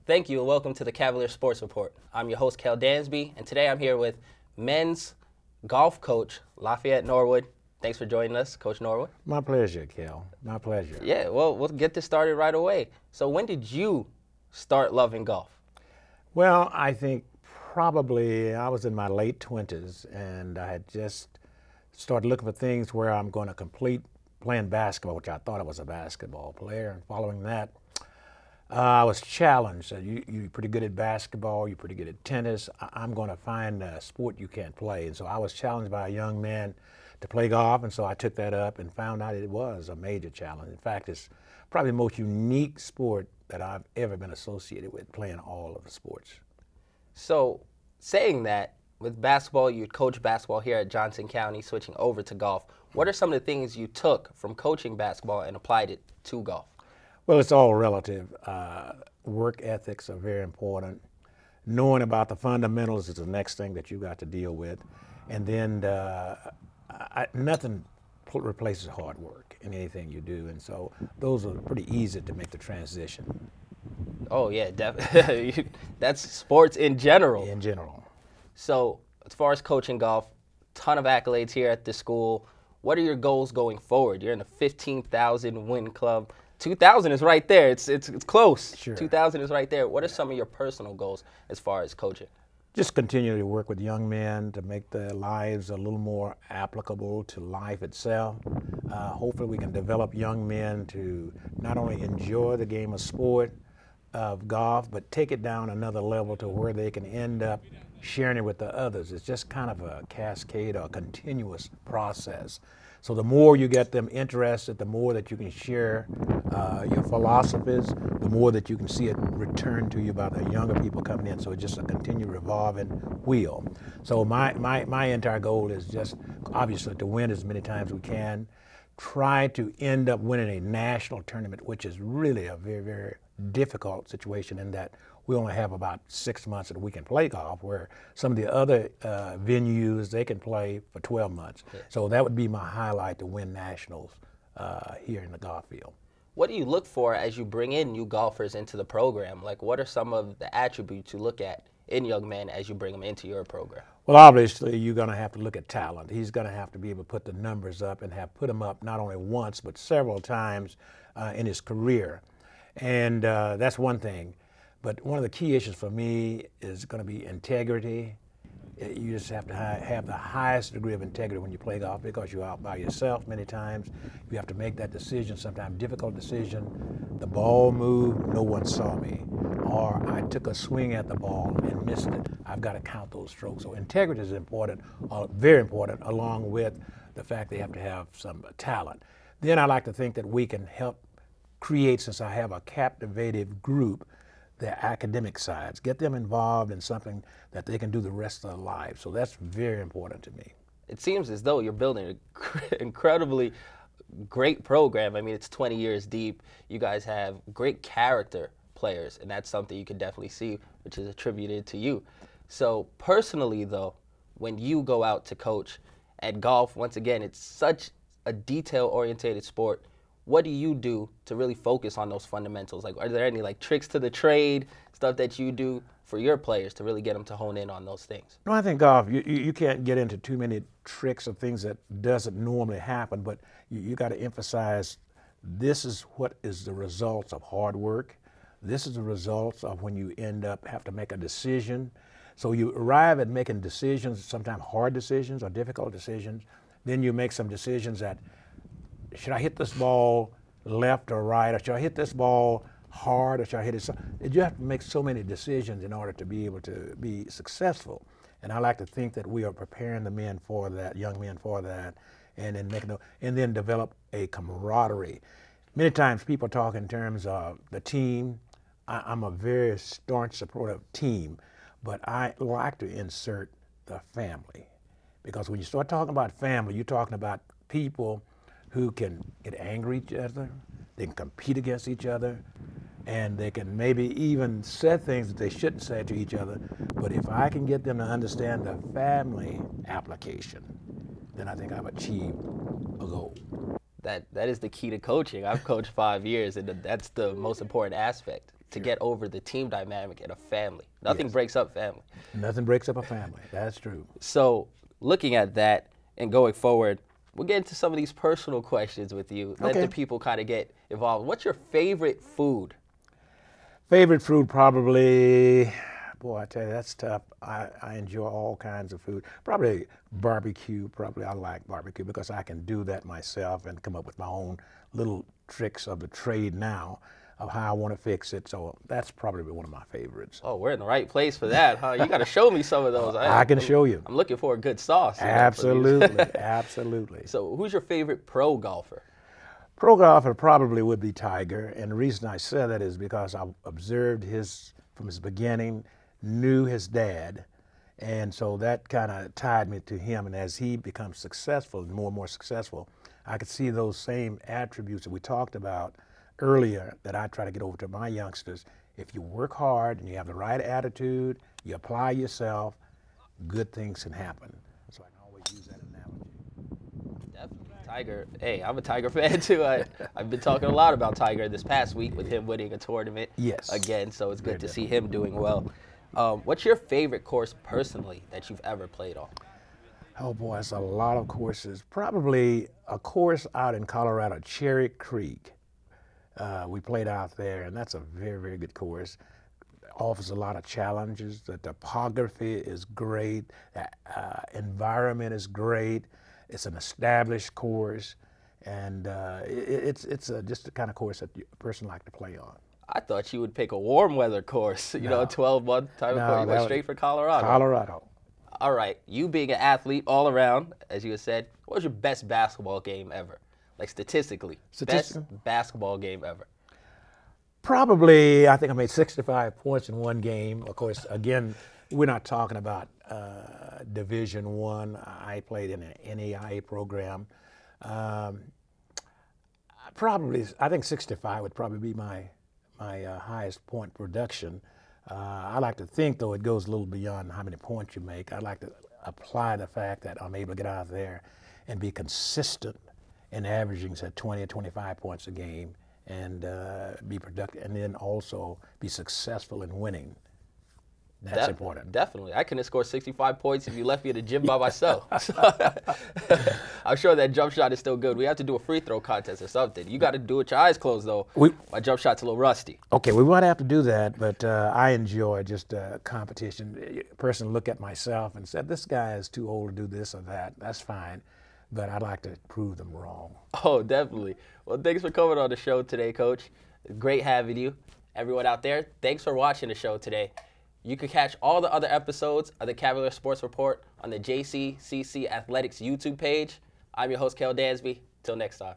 Thank you and welcome to the Cavalier Sports Report. I'm your host, Kel Dansby, and today I'm here with men's golf coach, Lafayette Norwood. Thanks for joining us, Coach Norwood. My pleasure, Kel. My pleasure. Yeah, well, we'll get this started right away. So when did you start loving golf? Well, I think probably I was in my late 20s, and I had just started looking for things where I'm going to complete playing basketball, which I thought I was a basketball player. And following that, I was challenged. You're pretty good at basketball, you're pretty good at tennis. I'm going to find a sport you can't play. And so I was challenged by a young man to play golf, and so I took that up and found out it was a major challenge. In fact, it's probably the most unique sport that I've ever been associated with, playing all of the sports. So saying that, with basketball, you coach basketball here at Johnson County, switching over to golf. What are some of the things you took from coaching basketball and applied it to golf? Well, it's all relative. Work ethics are very important. Knowing about the fundamentals is the next thing that you got to deal with. And then nothing replaces hard work in anything you do. And so those are pretty easy to make the transition. Oh, yeah, definitely. That's sports in general. In general. So as far as coaching golf, ton of accolades here at the school. What are your goals going forward? You're in the 15,000 win club. 2,000 is right there. It's close. Sure. 2,000 is right there. What are some of your personal goals as far as coaching? Just continue to work with young men to make their lives a little more applicable to life itself. Hopefully we can develop young men to not only enjoy the game of sport of golf, but take it down another level to where they can end up sharing it with the others. It's just kind of a cascade or a continuous process. So the more you get them interested, the more that you can share your philosophies, the more that you can see it return to you by the younger people coming in. So it's just a continued revolving wheel. So my entire goal is just obviously to win as many times as we can, try to end up winning a national tournament, which is really a very, very difficult situation in that we only have about 6 months that we can play golf, where some of the other venues, they can play for 12 months. Okay. So that would be my highlight, to win nationals here in the golf field. What do you look for as you bring in new golfers into the program? Like, what are some of the attributes you look at in young men as you bring them into your program? Well, obviously, you're going to have to look at talent. He's going to have to be able to put the numbers up and have put them up not only once, but several times in his career. And that's one thing. But one of the key issues for me is going to be integrity. You just have to have the highest degree of integrity when you play golf, because you're out by yourself many times. You have to make that decision, sometimes difficult decision. The ball moved, no one saw me. Or I took a swing at the ball and missed it. I've got to count those strokes. So integrity is important, very important, along with the fact they have to have some talent. Then I like to think that we can help create, since I have a captivative group, their academic sides, get them involved in something that they can do the rest of their lives. So that's very important to me. It seems as though you're building an incredibly great program. I mean, it's 20 years deep. You guys have great character players, and that's something you can definitely see, which is attributed to you. So personally, though, when you go out to coach at golf, once again, it's such a detail-oriented sport. What do you do to really focus on those fundamentals? Like, are there any tricks to the trade, stuff that you do for your players to really get them to hone in on those things? No, I think golf, you can't get into too many tricks of things that doesn't normally happen, but you got to emphasize this is what is the results of hard work. This is the results of when you end up have to make a decision. So you arrive at making decisions, sometimes hard decisions or difficult decisions. Then you make some decisions that, should I hit this ball left or right, or should I hit this ball hard, or should I hit it? You have to make so many decisions in order to be able to be successful. And I like to think that we are preparing the men for that, young men for that, and then develop a camaraderie. Many times people talk in terms of the team. I'm a very staunch supporter of team, but I like to insert the family. Because when you start talking about family, you're talking about people who can get angry at each other, they can compete against each other, and they can maybe even say things that they shouldn't say to each other. But if I can get them to understand the family application, then I think I've achieved a goal. That is the key to coaching. I've coached 5 years, and that's the most important aspect, to get over the team dynamic in a family. Nothing breaks up family. Nothing breaks up a family. That's true. So looking at that and going forward, we'll get into some of these personal questions with you. Let the people kind of get involved. What's your favorite food? Favorite food, probably, boy, I tell you, that's tough. I enjoy all kinds of food. Probably barbecue. Probably I like barbecue because I can do that myself and come up with my own little tricks of the trade now of how I want to fix it. So that's probably one of my favorites. Oh, we're in the right place for that, huh? You got to show me some of those. I can show you. I'm looking for a good sauce. Absolutely, absolutely. So who's your favorite pro golfer? Pro golfer probably would be Tiger, and the reason I say that is because I observed from his beginning, knew his dad, and so that kind of tied me to him. And as he becomes successful, and more successful, I could see those same attributes that we talked about earlier that I try to get over to my youngsters. If you work hard and you have the right attitude, you apply yourself, good things can happen. So I can always use that analogy. Definitely. Tiger. Hey, I'm a Tiger fan too. I've been talking a lot about Tiger this past week with him winning a tournament again, so it's good to see him doing well. What's your favorite course personally that you've ever played on? Oh boy, it's a lot of courses. Probably a course out in Colorado, Cherry Creek. We played out there, and that's a very, very good course. Offers a lot of challenges. The topography is great. The environment is great. It's an established course, and it's just the kind of course that a person like to play on. I thought you would pick a warm weather course, a 12-month type of course. You went straight for Colorado. Colorado. All right, you being an athlete all around, as you said, what was your best basketball game ever? Like statistically, best basketball game ever. Probably, I think I made 65 points in one game. Of course, again, we're not talking about Division I. I played in an NAIA program. Probably, I think 65 would probably be my highest point production. I like to think, though, it goes a little beyond how many points you make. I like to apply the fact that I'm able to get out there and be consistent in averaging, say, 20 or 25 points a game, and be productive, and then also be successful in winning. That's important. Definitely. I couldn't score 65 points if you left me at the gym by myself. I'm sure that jump shot is still good. We have to do a free throw contest or something. You got to do it with your eyes closed, though. My jump shot's a little rusty. Okay, we might have to do that, but I enjoy just competition. A person look at myself and said, this guy is too old to do this or that. That's fine, but I'd like to prove them wrong. Oh, definitely. Well, thanks for coming on the show today, Coach. Great having you. Everyone out there, thanks for watching the show today. You can catch all the other episodes of the Cavalier Sports Report on the JCCC Athletics YouTube page. I'm your host, Kel Dansby. Till next time.